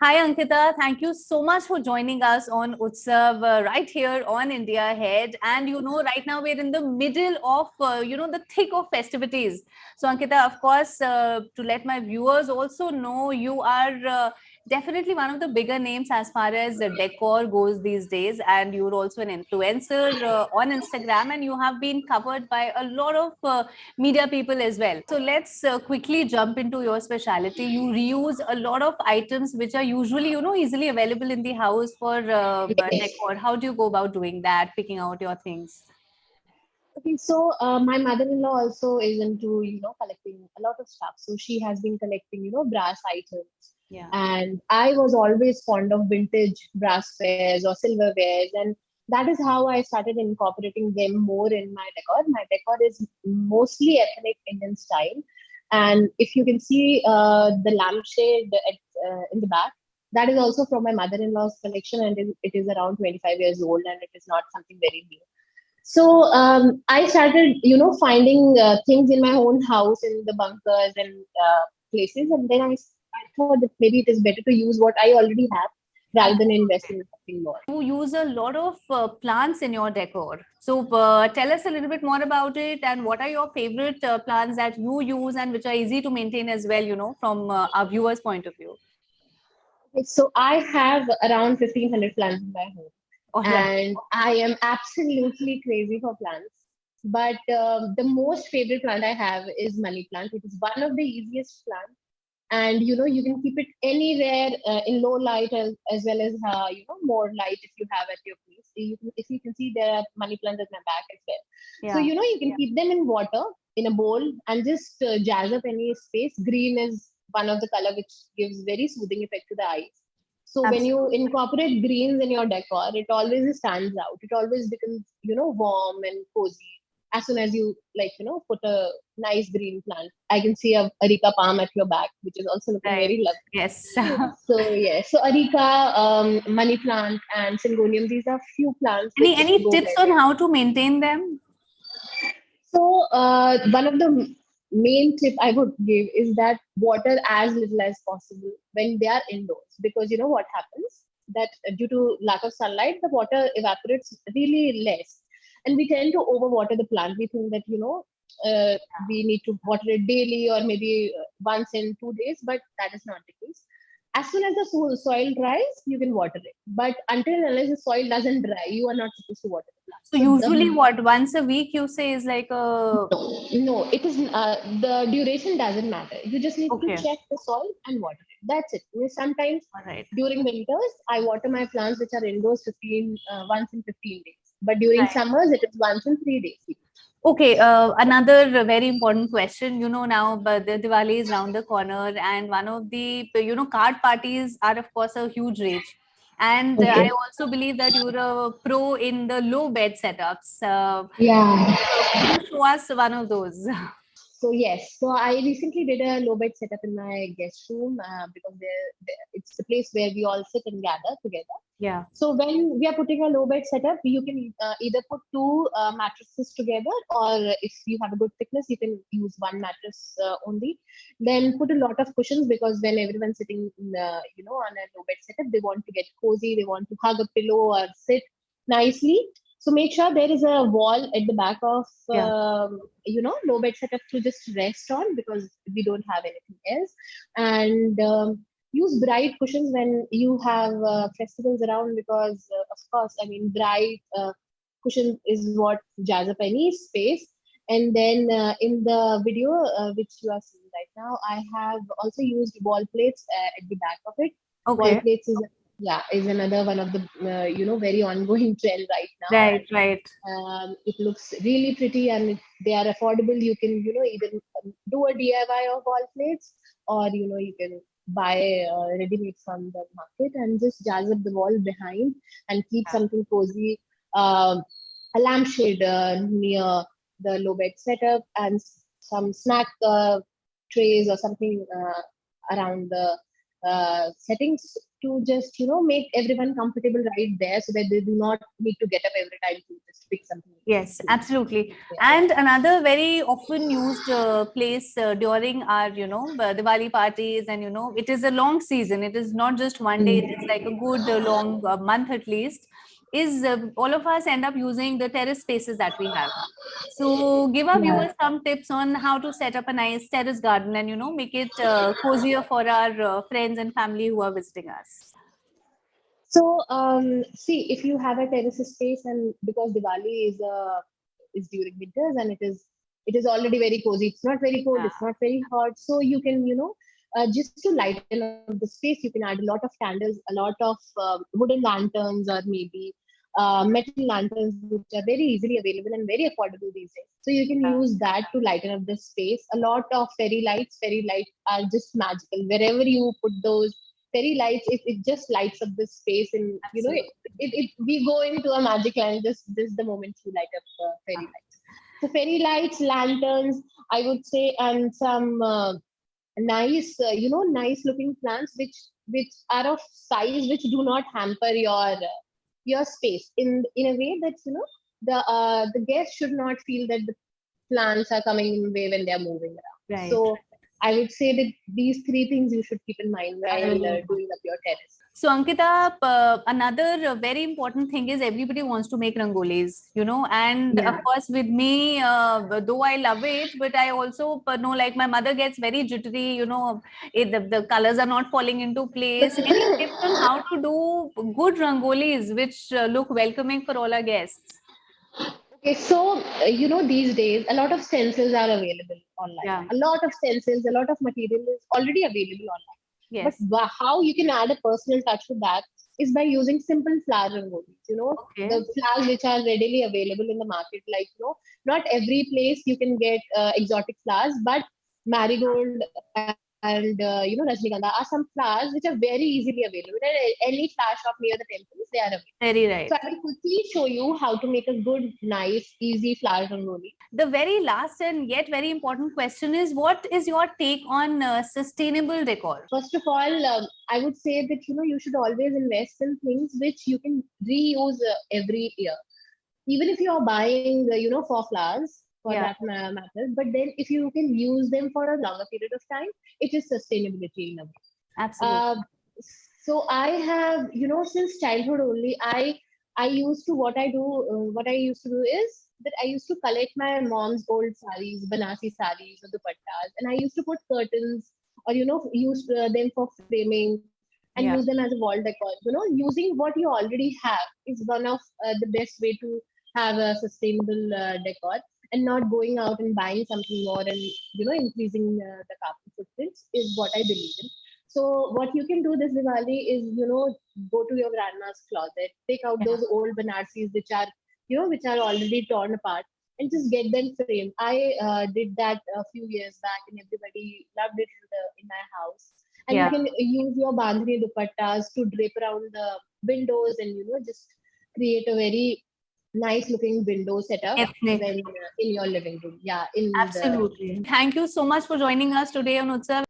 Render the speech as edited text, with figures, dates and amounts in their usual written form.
Hi, Ankita. Thank you so much for joining us on Utsav right here on India Head. And right now we're in the middle of, the thick of festivities. So, Ankita, of course, to let my viewers also know, you are definitely one of the bigger names as far as decor goes these days. And you're also an influencer on Instagram, and you have been covered by a lot of media people as well. So let's quickly jump into your specialty. You reuse a lot of items which are usually, easily available in the house for Yes. decor. How do you go about doing that, picking out your things? Okay, so my mother-in-law also is into, collecting a lot of stuff. So she has been collecting, brass items. Yeah. And I was always fond of vintage brasswares or silverwares. And that is how I started incorporating them more in my decor. My decor is mostly ethnic Indian style. And if you can see the lampshade in the back, that is also from my mother-in-law's collection, and it is around 25 years old, and it is not something very new. So I started, finding things in my own house in the bunkers and places, and then I thought that maybe it is better to use what I already have rather than invest Absolutely. in something more. You use a lot of plants in your decor. So tell us a little bit more about it and what are your favorite plants that you use and which are easy to maintain as well, from our viewers' point of view. Okay, so I have around 1,500 plants in my home, All right. and I am absolutely crazy for plants. But the most favorite plant I have is money plant. It is one of the easiest plants, and you can keep it anywhere in low light as well as more light if you have at your place. If you can see, there are money plants at my back as well. So Yeah. you can keep them in water in a bowl and just jazz up any space. Green is one of the color which gives very soothing effect to the eyes. So when you Absolutely. incorporate greens in your decor, it always stands out. It always becomes warm and cozy as soon as you put a nice green plant. I can see a areca palm at your back, which is also looking Right. very Yes. lovely. So yeah, so areca, money plant, and syngonium. These are few plants which Any go tips very on well. how to maintain them? So one of the main tip I would give is that water as little as possible when they are indoors, because you know what happens that due to lack of sunlight, the water evaporates really less, and we tend to overwater the plant. We think that we need to water it daily or maybe once in 2 days, but that is not the case. As soon as the soil dries, you can water it. But until and unless the soil doesn't dry, you are not supposed to water the plant. So So usually the what once a week you say is like a no, no, it is the duration doesn't matter. You just need to okay. check the soil and water it. That's it. Sometimes All right. during winters, I water my plants which are indoors once in 15 days. But during Right. summers, it is once in 3 days. Okay, another very important question. Now, but the Diwali is round the corner, and one of the card parties are of course a huge rage. And I Okay. also believe that you're a pro in the low bed setups. Yeah. Could you show us one of those? So yes, so I recently did a low bed setup in my guest room because it's the place where we all sit and gather together. Yeah. So when we are putting a low bed setup, you can either put two mattresses together, or if you have a good thickness, you can use one mattress only. Then put a lot of cushions, because when everyone's sitting, on a low bed setup, they want to get cozy, they want to hug a pillow or sit nicely. So make sure there is a wall at the back of Yeah. low bed setup to just rest on, because we don't have anything else. And use bright cushions when you have festivals around, because of course, I mean, bright cushion is what jazz up any space. And then in the video which you are seeing right now, I have also used wall plates at the back of it. Wall Okay. plates is another one of the very ongoing trend right now. Right. And Right. it looks really pretty, and they are affordable. You can either do a DIY of wall plates, or you can buy ready-made from the market and just jazz up the wall behind and keep something cozy. A lampshade near the low bed setup, and some snack trays or something around the settings to just make everyone comfortable right there, so that they do not need to get up every time to just pick something. Yes, absolutely. Yeah. And another very often used place during our, Diwali parties, and it is a long season. It is not just one day. It is like a good long month at least. Is all of us end up using the terrace spaces that we have. So give our Yeah. viewers some tips on how to set up a nice terrace garden and make it cozier for our friends and family who are visiting us. So, see, if you have a terrace space, and because Diwali is during winters, and it is already very cozy. It's not very cold. Yeah, It's not very hot. So you can just to lighten up the space, you can add a lot of candles, a lot of wooden lanterns, or maybe metal lanterns, which are very easily available and very affordable these days. So you can yeah, use that to lighten up the space. A lot of fairy lights. Fairy lights are just magical. Wherever you put those fairy lights, it just lights up the space, and absolutely. we go into a magic land just the moment you light up fairy lights. So fairy lights, lanterns, I would say, and some nice nice looking plants, which are of size which do not hamper your space, in a way that the guests should not feel that the plants are coming in the way when they are moving around. So Right. I would say that these three things you should keep in mind while I doing up your terrace. So, Ankita, another very important thing is everybody wants to make rangolis, and of Yeah. course, with me, though I love it, but I also know, like, my mother gets very jittery, the colors are not falling into place. Any tips on how to do good rangolis which look welcoming for all our guests? Okay, so these days a lot of stencils are available online. Yeah. A lot of stencils, a lot of material is already available online. But Yes. how you can add a personal touch to that is by using simple flower rangolis. Okay. The flowers which are readily available in the market. Like not every place you can get exotic flowers, but marigold and rajnikanda are some flowers which are very easily available. At any flower shop near the temples, they are available. Very So right. I will quickly show you how to make a good, nice, easy flower rangoli. The very last and yet very important question is, what is your take on sustainable decor? First of all, I would say that you should always invest in things which you can reuse every year. Even if you are buying, for flowers for Yeah, that matter, but then if you can use them for a longer period of time, it is sustainability in a way. absolutely. Uh, so I have, since childhood only, I used to what I used to do is that I used to collect my mom's old saris, Banasi saris or dupattas, and I used to put curtains, or use them for framing and use Yeah, them as a wall decor. Using what you already have is one of the best way to have a sustainable decor, and not going out and buying something more, and increasing the carbon footprints is what I believe in. So what you can do this Diwali is, go to your grandma's closet, take out yeah, those old Banarsis which are already torn apart, and just get them framed. I did that a few years back, and everybody loved it in my house. And you yeah. can use your bandhani dupattas to drape around the windows, and just create a very nice looking window setup Ethnic. when in your living room. Yeah, in the Absolutely. Thank you so much for joining us today on Utsav.